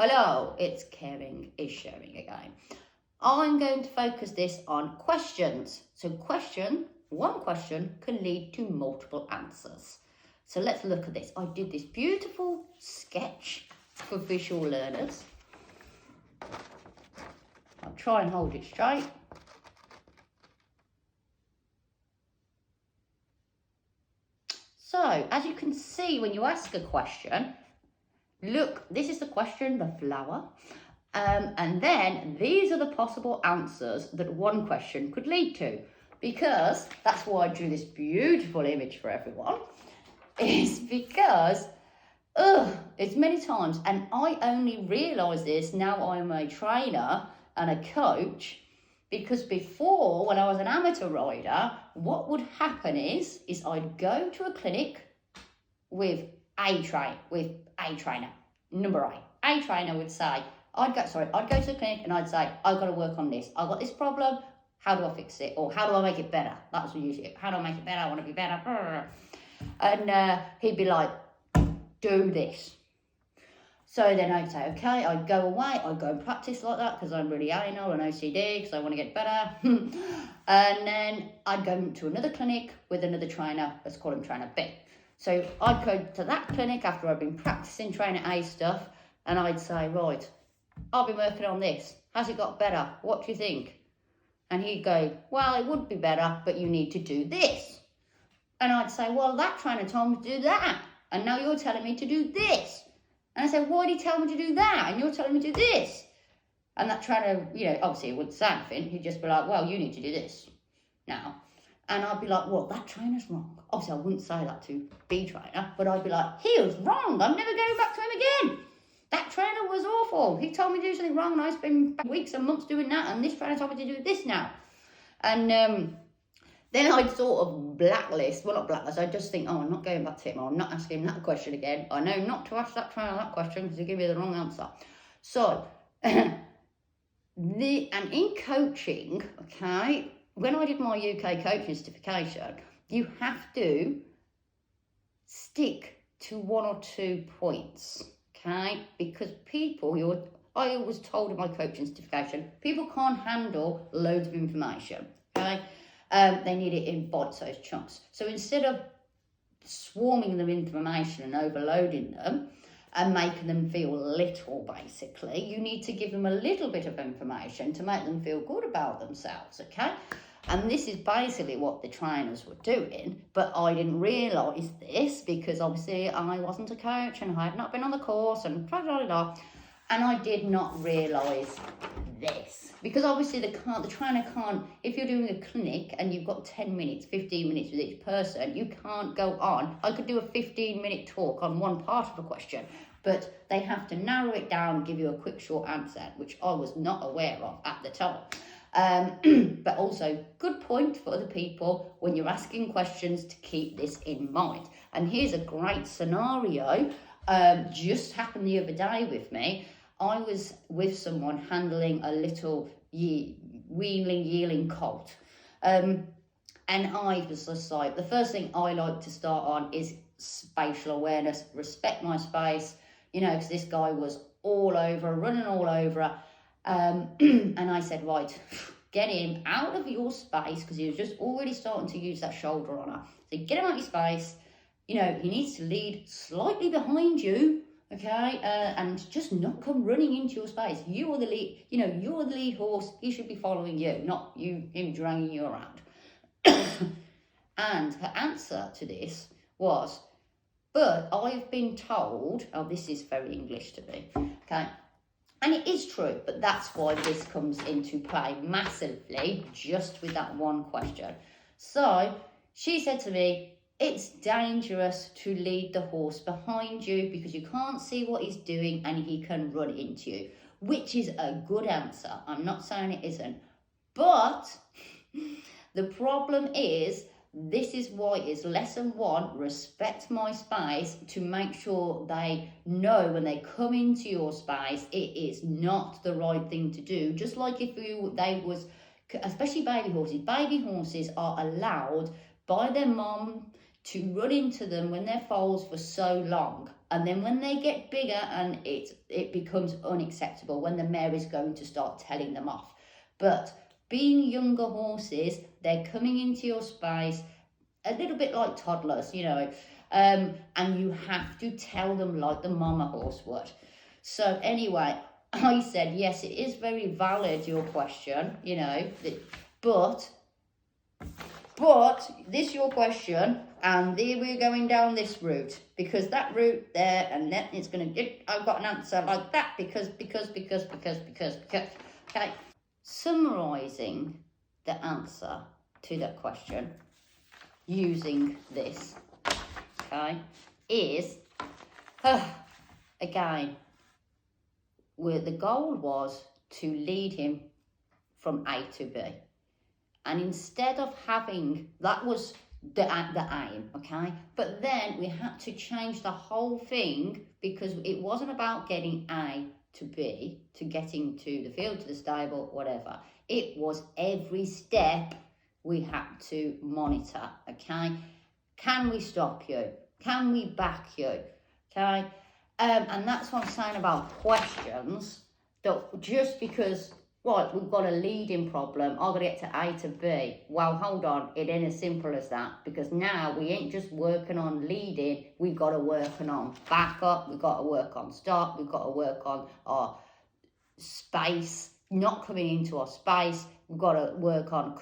Hello, it's Caring is Sharing again. I'm going to focus this on questions. So one question can lead to multiple answers. So let's look at this. I did this beautiful sketch for visual learners. I'll try and hold it straight. So, as you can see when you ask a question, look, this is the question, the flower. And then these are the possible answers that one question could lead to. Because that's why I drew this beautiful image for everyone. Is because, it's many times, and I only realise this now I'm a trainer and a coach, because before, when I was an amateur rider, what would happen is I'd go to a clinic with a trainer, number A. A trainer would say, I'd go to the clinic and I'd say, I've got to work on this. I've got this problem. How do I fix it? Or how do I make it better? That was usually it. How do I make it better? I want to be better. And he'd be like, do this. So then I'd say, okay, I'd go away. I'd go and practice like that because I'm really anal and OCD because I want to get better. And then I'd go to another clinic with another trainer. Let's call him trainer B. So I'd go to that clinic after I've been practicing trainer A stuff, and I'd say, right, I've been working on this. Has it got better? What do you think? And he'd go, well, it would be better, but you need to do this. And I'd say, well, that trainer told me to do that, and now you're telling me to do this. And I said, why did he tell me to do that? And you're telling me to do this. And that trainer, obviously he wouldn't say anything. He'd just be like, well, you need to do this now. And I'd be like, well, that trainer's wrong. Obviously, I wouldn't say that to B trainer, but I'd be like, he was wrong. I'm never going back to him again. That trainer was awful. He told me to do something wrong, and I spent weeks and months doing that, and this trainer told me to do this now. And then I'd sort of blacklist. Well, not blacklist. I'd just think, I'm not going back to him. Or I'm not asking him that question again. I know not to ask that trainer that question because he'll give me the wrong answer. So, and in coaching, okay, when I did my UK coaching certification, you have to stick to one or 2 points, okay? Because I was told in my coaching certification, people can't handle loads of information, okay? They need it in bite-sized chunks. So instead of swarming them with information and overloading them and making them feel little, basically, you need to give them a little bit of information to make them feel good about themselves, okay? And this is basically what the trainers were doing, but I didn't realise this because obviously I wasn't a coach and I had not been on the course and and I did not realise this. Because obviously the trainer can't, if you're doing a clinic and you've got 10 minutes, 15 minutes with each person, you can't go on. I could do a 15-minute talk on one part of a question, but they have to narrow it down and give you a quick, short answer, which I was not aware of at the time. But also, good point for other people when you're asking questions to keep this in mind. And here's a great scenario, just happened the other day with me. I was with someone handling a little yearling colt. And I was just like, the first thing I like to start on is spatial awareness, respect my space, because this guy was running all over. And I said, right, get him out of your space, because he was just already starting to use that shoulder on her. So get him out of your space. He needs to lead slightly behind you, okay, and just not come running into your space. You are the lead, you're the lead horse. He should be following you, not him dragging you around. And her answer to this was, but I've been told, this is very English to me, okay, and it is true, but that's why this comes into play massively, just with that one question. So she said to me, it's dangerous to lead the horse behind you because you can't see what he's doing and he can run into you, which is a good answer. I'm not saying it isn't. But the problem is, this is why it's lesson 1, respect my space, to make sure they know when they come into your space, it is not the right thing to do. Just like if especially baby horses are allowed by their mom to run into them when they're foals for so long. And then when they get bigger and it becomes unacceptable, when the mare is going to start telling them off. But being younger horses, they're coming into your space a little bit like toddlers, you know, and you have to tell them like the mama horse would. So anyway, I said, yes, it is very valid, your question, you know, but this is your question, and there we're going down this route, because that route there, and then it's going to get, I've got an answer like that, because, okay. Summarising the answer to that question using this, okay, is, again, where the goal was to lead him from A to B. And instead of having, that was the aim, okay? But then we had to change the whole thing, because it wasn't about getting A to B, to getting to the field, to the stable, whatever. It was every step we had to monitor, okay? Can we stop you? Can we back you? Okay? And that's what I'm saying about questions, that just because, right, we've got a leading problem, I've got to get to A to B. Well, hold on, it ain't as simple as that, because now we ain't just working on leading, we've got to work on backup, we've got to work on stop, we've got to work on our space, not coming into our space, we've got to work on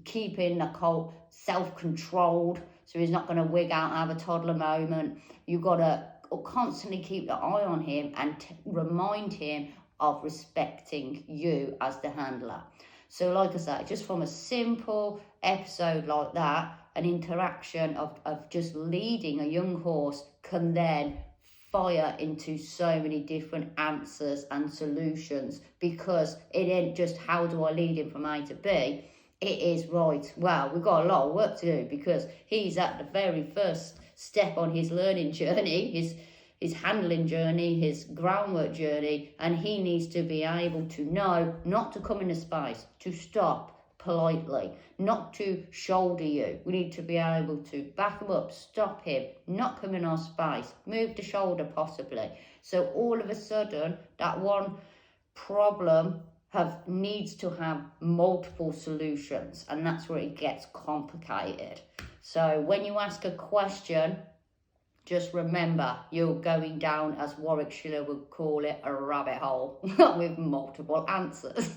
keeping the colt self-controlled, so he's not going to wig out and have a toddler moment. You've got to constantly keep the eye on him and remind him of respecting you as the handler. So like I say, just from a simple episode like that, an interaction of just leading a young horse can then fire into so many different answers and solutions, because it ain't just how do I lead him from A to B. It is, right, well, we've got a lot of work to do, because he's at the very first step on his learning journey, his handling journey, his groundwork journey, and he needs to be able to know not to come into space, to stop politely, not to shoulder you. We need to be able to back him up, stop him, not come in our space, move the shoulder possibly. So all of a sudden, that one problem needs to have multiple solutions, and that's where it gets complicated. So when you ask a question, just remember, you're going down, as Warwick Schiller would call it, a rabbit hole with multiple answers.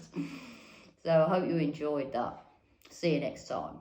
So I hope you enjoyed that. See you next time.